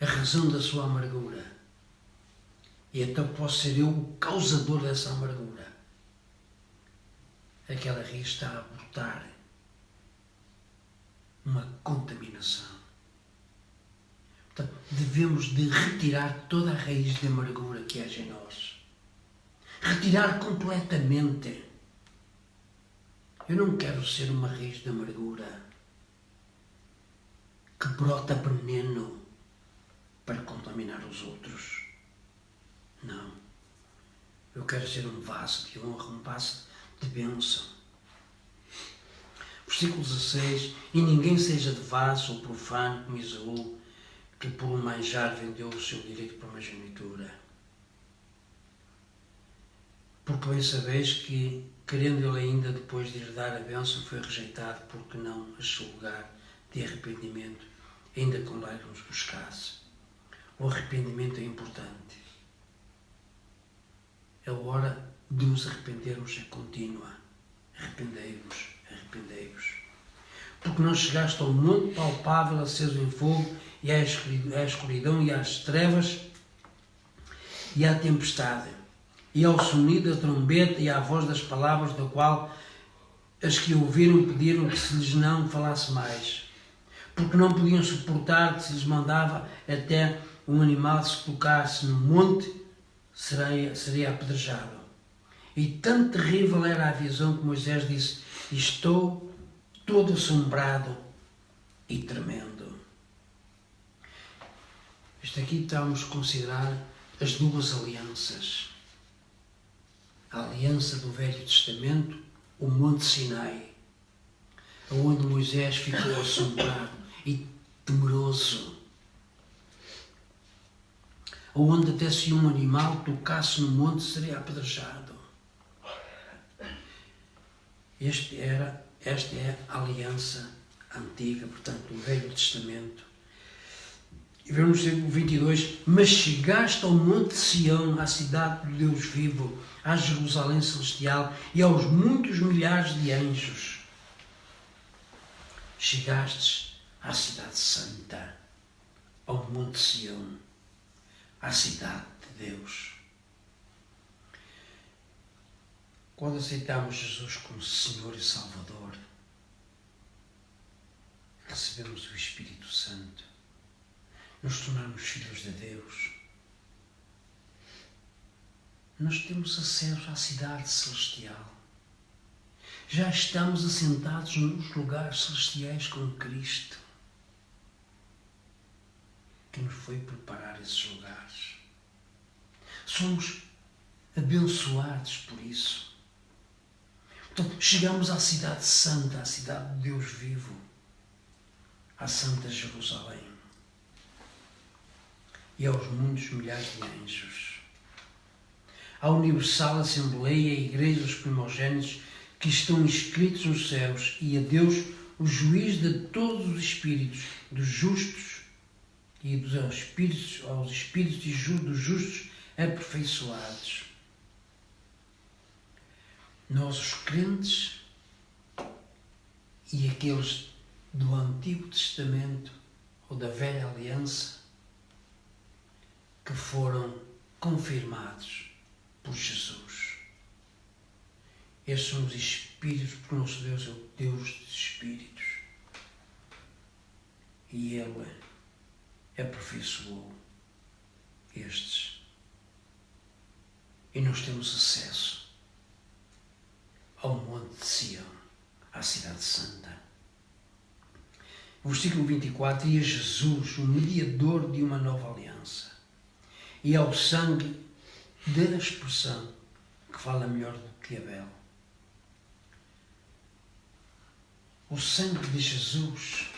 a razão da sua amargura, e então posso ser eu o causador dessa amargura, aquela raiz está a brotar uma contaminação. Portanto, devemos de retirar toda a raiz de amargura que haja em nós. Retirar completamente. Eu não quero ser uma raiz de amargura que brota veneno para contaminar os outros. Não. Eu quero ser um vaso de honra, um vaso de bênção. Versículo 16. E ninguém seja de vaso ou profano como Esaú, que por um manjar vendeu o seu direito para uma genitura. Porque bem sabeis que, querendo ele ainda depois de herdar a bênção, foi rejeitado porque não achou lugar de arrependimento, ainda com lágrimas buscasse. O arrependimento é importante. A hora de nos arrependermos é contínua. Arrependei-vos, arrependei-vos. Porque não chegaste ao monte palpável aceso em fogo, e à escuridão, e às trevas, e à tempestade, e ao sonido da trombeta, e à voz das palavras, da qual as que ouviram pediram que se lhes não falasse mais, porque não podiam suportar que se lhes mandava até um animal se tocasse no monte, seria apedrejado. E tão terrível era a visão que Moisés disse: estou todo assombrado e tremendo. Isto aqui estamos a considerar as duas alianças. A aliança do Velho Testamento, o Monte Sinai, onde Moisés ficou assombrado e temeroso. onde até se um animal tocasse no monte seria apedrejado. Esta é a aliança antiga, portanto, o Velho Testamento. E vemos no versículo 22, mas chegaste ao monte de Sião, à cidade do Deus vivo, à Jerusalém celestial e aos muitos milhares de anjos. Chegastes à cidade santa, ao monte de Sião, à cidade de Deus. Quando aceitamos Jesus como Senhor e Salvador, recebemos o Espírito Santo, nos tornamos filhos de Deus. Nós temos acesso à cidade celestial. Já estamos assentados nos lugares celestiais com Cristo, que nos foi preparar esses lugares. Somos abençoados por isso. Então, chegamos à cidade santa, à cidade de Deus vivo, à Santa Jerusalém e aos muitos milhares de anjos, à universal Assembleia e Igreja dos primogênitos que estão inscritos nos céus e a Deus, o juiz de todos os espíritos, dos justos e dos espíritos dos justos aperfeiçoados. Nós, os crentes e aqueles do Antigo Testamento ou da Velha Aliança que foram confirmados por Jesus. Estes são os Espíritos, porque o nosso Deus é o Deus dos Espíritos. E Ele aperfeiçoou estes. E nós temos acesso ao Monte de Sião, à Cidade Santa. O versículo 24, e a Jesus, o mediador de uma nova aliança, e ao sangue da expressão, que fala melhor do que Abel. O sangue de Jesus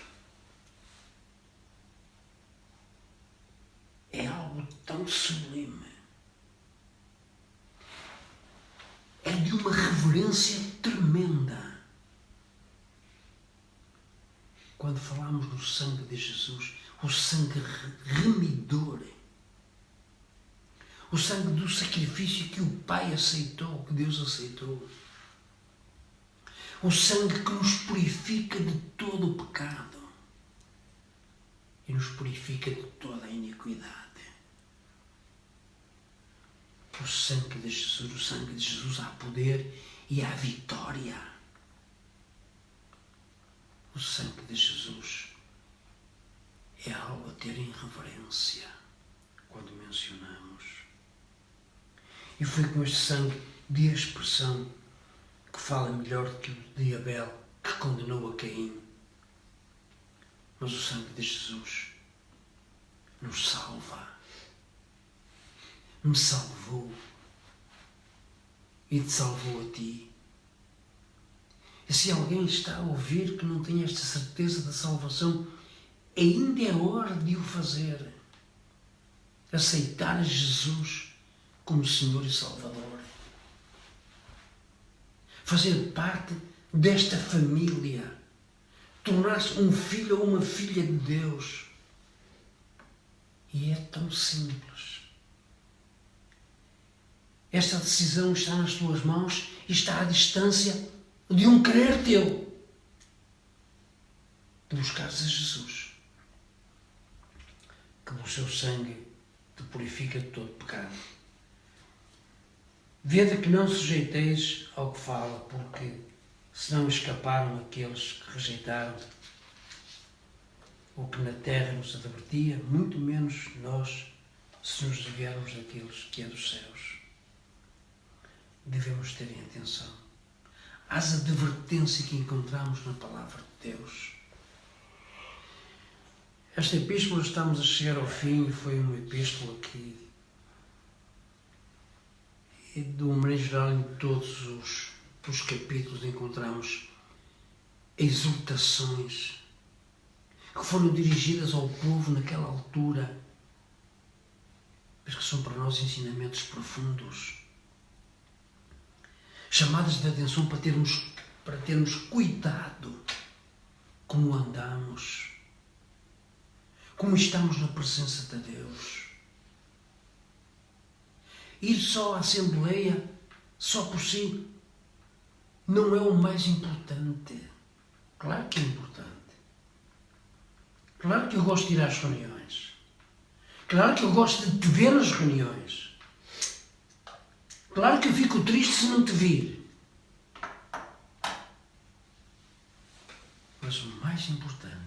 é algo tão sublime. É de uma reverência tremenda. Quando falamos do sangue de Jesus, o sangue remidor, o sangue do sacrifício que o Pai aceitou, que Deus aceitou, o sangue que nos purifica de todo o pecado e nos purifica de toda a iniquidade. O sangue de Jesus há poder e há vitória. O sangue de Jesus é algo a ter em reverência quando mencionamos. E foi com este sangue de expressão que fala melhor do que o de Abel, que condenou a Caim. Mas o sangue de Jesus nos salva. Me salvou e te salvou a ti. E se alguém está a ouvir que não tem esta certeza da salvação, ainda é hora de o fazer. Aceitar Jesus como Senhor e Salvador. Fazer parte desta família. Tornar-se um filho ou uma filha de Deus. E é tão simples. Esta decisão está nas tuas mãos e está à distância de um querer teu. De buscares a Jesus. Que o seu sangue te purifica de todo pecado. Vede que não sujeiteis ao que fala, porque senão escaparam aqueles que rejeitaram o que na terra nos advertia, muito menos nós, se nos desviarmos daqueles que é dos céus. Devemos ter em atenção às advertências que encontramos na palavra de Deus. Esta epístola, estamos a chegar ao fim, foi uma epístola que, de uma maneira geral, em todos os capítulos encontramos exortações que foram dirigidas ao povo naquela altura mas que são para nós ensinamentos profundos. Chamadas de atenção para termos cuidado como andamos, como estamos na presença de Deus. Ir só à Assembleia, só por si, não é o mais importante. Claro que é importante. Claro que eu gosto de ir às reuniões. Claro que eu gosto de te ver nas reuniões. Claro que eu fico triste se não te vir. Mas o mais importante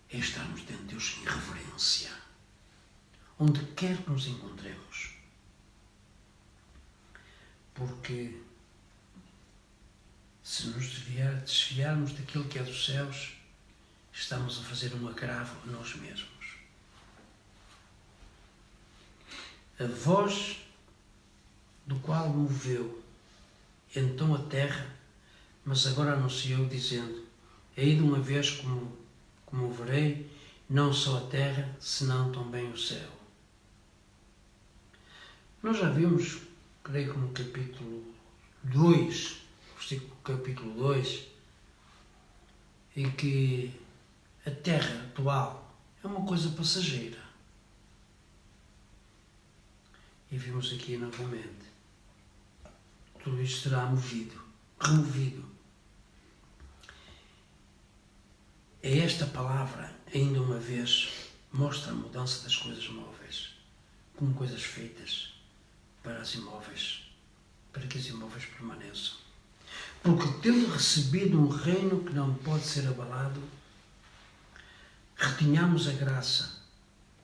é estarmos diante de Deus em reverência, onde quer que nos encontremos. Porque se nos desviarmos daquilo que é dos céus, estamos a fazer um agravo a nós mesmos. A voz do qual moveu então a terra, mas agora anunciou dizendo: hei de uma vez como verei, não só a terra, senão também o céu. Nós já vimos, creio que no capítulo 2, versículo capítulo 2, em que a terra atual é uma coisa passageira. E vimos aqui novamente, tudo isto será removido. É esta palavra, ainda uma vez, mostra a mudança das coisas móveis, como coisas feitas para as imóveis, para que as imóveis permaneçam. Porque tendo recebido um reino que não pode ser abalado, retenhamos a graça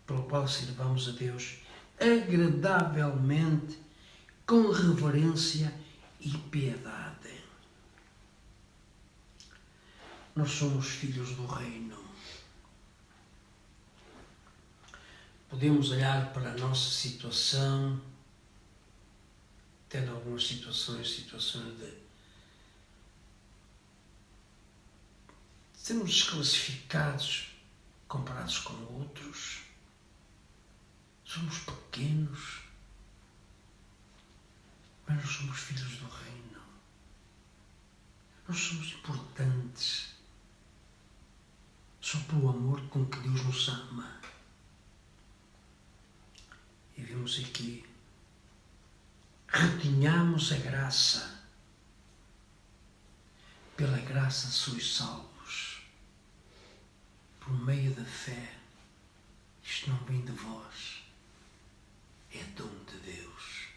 pela qual sirvamos a Deus agradavelmente, com reverência e piedade. Nós somos filhos do reino. Podemos olhar para a nossa situação, tendo algumas situações de sermos desclassificados comparados com outros. Somos pequenos, mas nós somos filhos do reino. Nós somos importantes só pelo amor com que Deus nos ama. E vimos aqui, retenhamos a graça. Pela graça sois salvos, por meio da fé. Isto não vem de vós, é dom de Deus.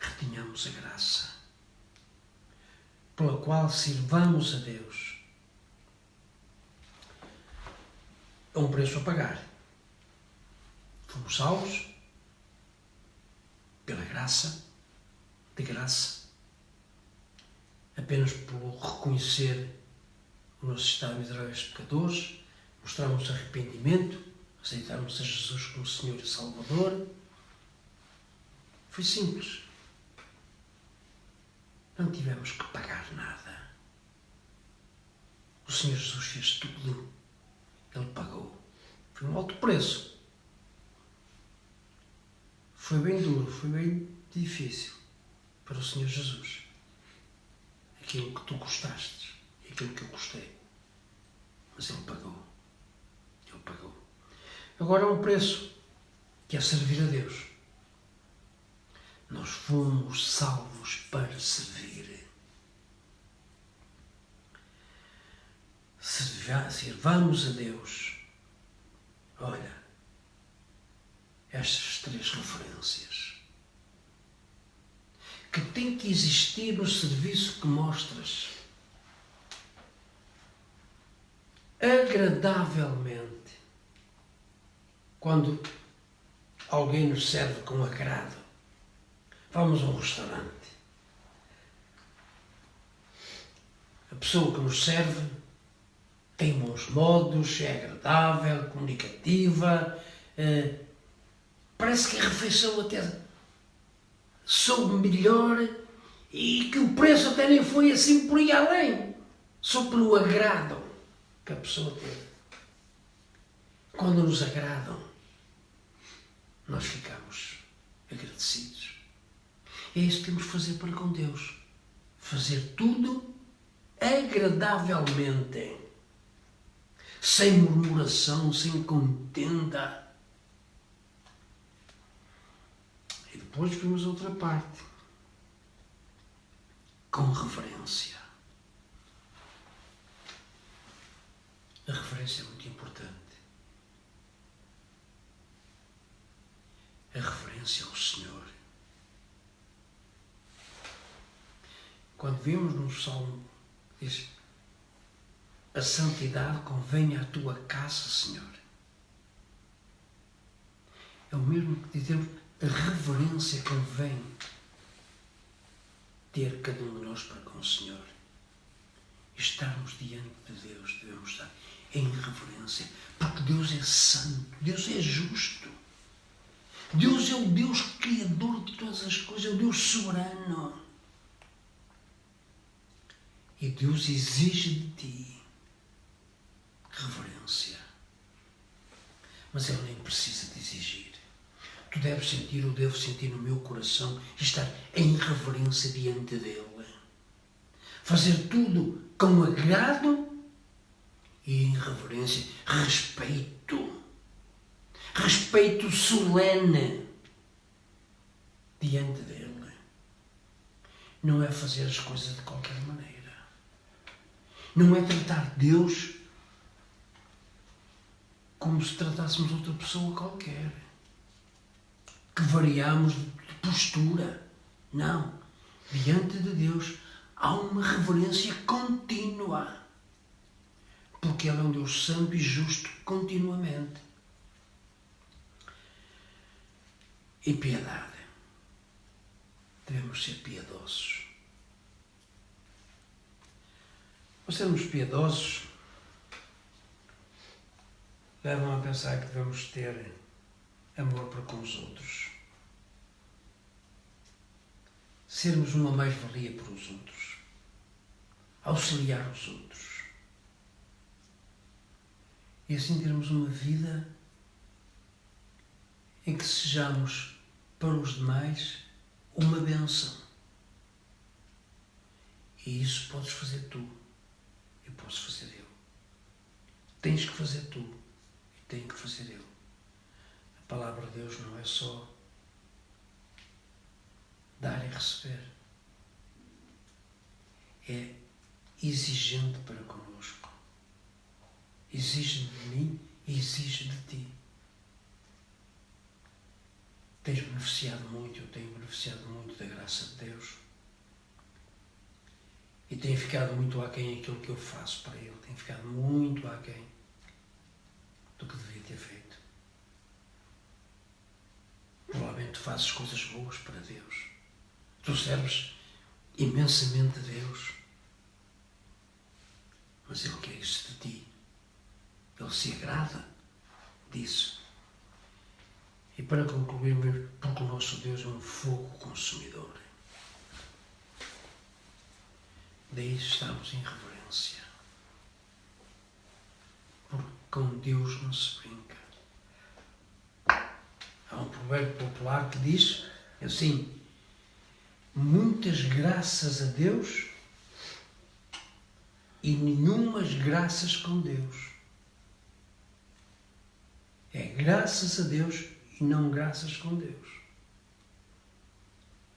Retenhamos a graça, pela qual sirvamos a Deus. É um preço a pagar. Fomos salvos pela graça, de graça, apenas por reconhecer o nosso estado miserável de pecadores, mostrarmos arrependimento, aceitarmos a Jesus como Senhor e Salvador. Foi simples. Não tivemos que pagar nada. O Senhor Jesus fez tudo. Ele pagou. Foi um alto preço. Foi bem duro, foi bem difícil para o Senhor Jesus. Aquilo que tu custaste e aquilo que eu custei. Mas Ele pagou. Ele pagou. Agora há um preço, que é servir a Deus. Nós fomos salvos para servir. Sirvamos a Deus. Olha, estas 3 referências que tem que existir no serviço que mostras. Agradavelmente. Quando alguém nos serve com agrado, vamos a um restaurante. A pessoa que nos serve tem bons modos, é agradável, comunicativa, parece que a refeição até soube melhor e que o preço até nem foi assim por aí além, só pelo agrado que a pessoa teve. Quando nos agradam, nós ficamos agradecidos. É isso que temos que fazer para com Deus. Fazer tudo agradavelmente, sem murmuração, sem contenda. E depois vimos outra parte, com reverência. A reverência é muito importante. A reverência ao Senhor. Quando vimos no Salmo, diz: a santidade convém à tua casa, Senhor. É o mesmo que dizemos, a reverência convém ter cada um de nós para com o Senhor. Estarmos diante de Deus, devemos estar em reverência, porque Deus é santo, Deus é justo. Deus é o Deus criador de todas as coisas, é o Deus soberano. E Deus exige de ti reverência. Mas Ele nem precisa de exigir. Tu deves sentir, eu devo sentir no meu coração, estar em reverência diante dEle. Fazer tudo com agrado e em reverência, respeito. Respeito solene diante dEle. Não é fazer as coisas de qualquer maneira. Não é tratar Deus como se tratássemos outra pessoa qualquer. Que variamos de postura. Não. Diante de Deus há uma reverência contínua. Porque Ele é um Deus santo e justo continuamente. E piedade. Devemos ser piedosos. Ao sermos piedosos, levam a pensar que devemos ter amor para com os outros. Sermos uma mais-valia para os outros. Auxiliar os outros. E assim termos uma vida em que sejamos para os demais uma bênção. E isso podes fazer tu. E posso fazer eu. Tens que fazer tu. E tenho que fazer eu. A palavra de Deus não é só dar e receber. É exigente para connosco. Exige de mim e exige de ti. Tens beneficiado muito, eu tenho beneficiado muito da graça de Deus. E tem ficado muito aquém aquilo que eu faço para Ele. Tem ficado muito aquém do que devia ter feito. Provavelmente tu fazes coisas boas para Deus. Tu serves imensamente a Deus. Mas Ele quer isso de ti. Ele se agrada disso. E para concluirmos, porque o nosso Deus é um fogo consumidor. Daí estamos em reverência. Porque com Deus não se brinca. Há um provérbio popular que diz assim: muitas graças a Deus e nenhumas graças com Deus. É graças a Deus e não graças com Deus.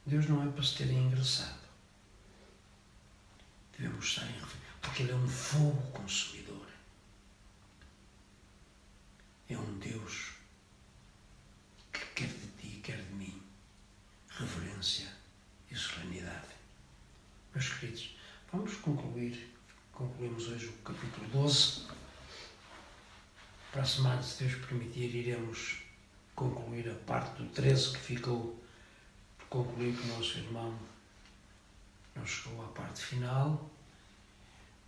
Deus não é para se ter engraçado. Devemos estar em reverência, porque Ele é um fogo consumidor. É um Deus que quer de ti, quer de mim, reverência e serenidade. Meus queridos, vamos concluir. Concluímos hoje o capítulo 12. Para a semana, se Deus permitir, iremos concluir a parte do 13 que ficou por concluir, que o nosso irmão não chegou à parte final.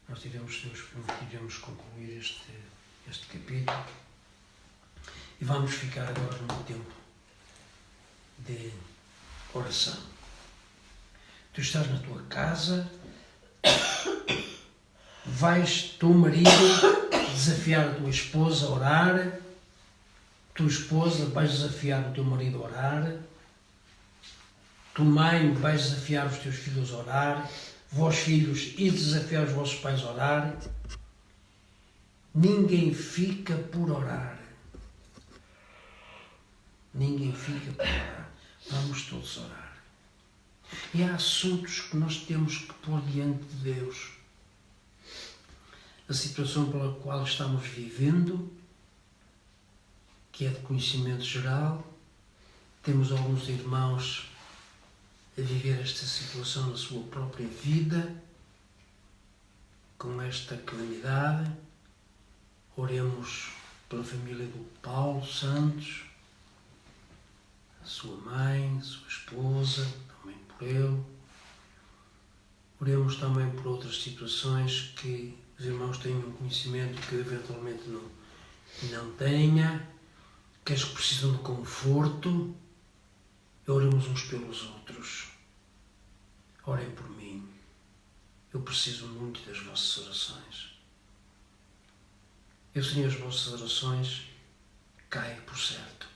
Nós iremos, se Deus permitir, iremos concluir este capítulo. E vamos ficar agora num tempo de oração. Tu estás na tua casa, vais, teu marido, desafiar a tua esposa a orar, Tu, esposa, vais desafiar o teu marido a orar. Tu, mãe, vais desafiar os teus filhos a orar. Vós, filhos, e desafiar os vossos pais a orar. Ninguém fica por orar. Ninguém fica por orar. Vamos todos orar. E há assuntos que nós temos que pôr diante de Deus. A situação pela qual estamos vivendo, que é de conhecimento geral, temos alguns irmãos a viver esta situação na sua própria vida, com esta calamidade. Oremos pela família do Paulo Santos, a sua mãe, a sua esposa, também por ele. Oremos também por outras situações que os irmãos tenham conhecimento que eventualmente não tenha, que as que precisam de conforto. Oremos uns pelos outros. Orem por mim. Eu preciso muito das vossas orações. Eu, sem as vossas orações, caio por certo.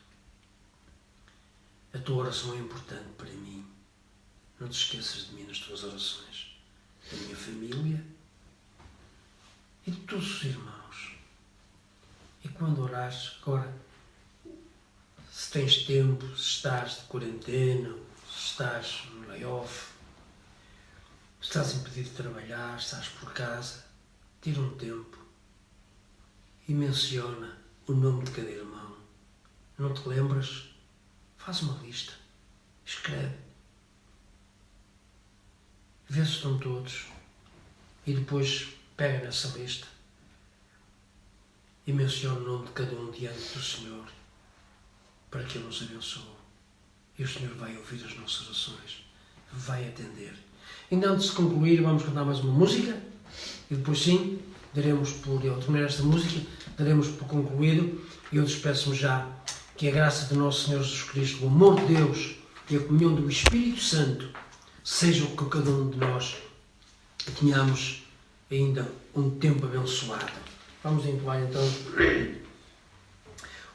A tua oração é importante para mim. Não te esqueças de mim nas tuas orações. Da minha família e de todos os irmãos. E quando orares, agora, se tens tempo, se estás de quarentena, se estás no layoff, se estás impedido de trabalhar, se estás por casa, tira um tempo e menciona o nome de cada irmão. Não te lembras? Faz uma lista. Escreve. Vê se estão todos. E depois pega nessa lista e menciona o nome de cada um diante do Senhor, para que Ele nos abençoe. E o Senhor vai ouvir as nossas orações. Vai atender. Ainda antes de concluir, vamos cantar mais uma música. E depois sim, ao terminar esta música, daremos por concluído. E eu despeço-me já que a graça de nosso Senhor Jesus Cristo, o amor de Deus e a comunhão do Espírito Santo sejam com cada um de nós e tenhamos ainda um tempo abençoado. Vamos entoar então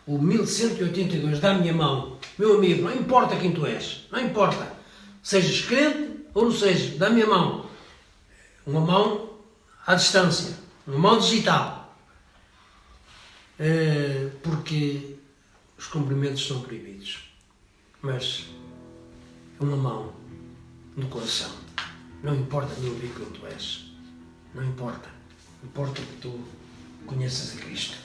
o 1182, dá a minha mão. Meu amigo, não importa quem tu és, não importa. Sejas crente ou não sejas, dá a minha mão. Uma mão à distância, uma mão digital. Porque os cumprimentos são proibidos. Mas uma mão no coração. Não importa, meu amigo, quem tu és. Não importa. Importa que tu conheças a Cristo.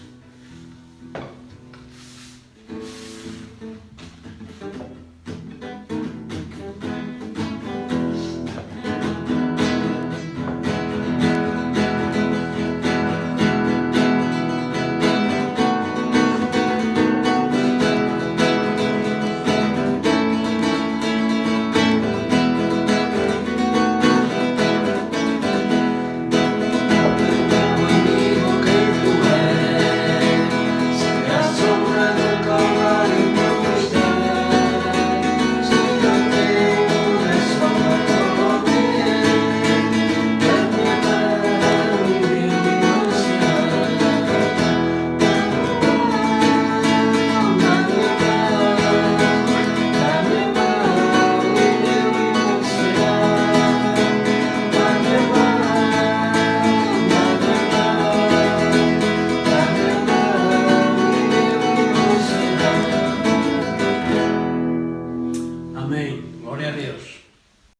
Amém. Glória a Deus.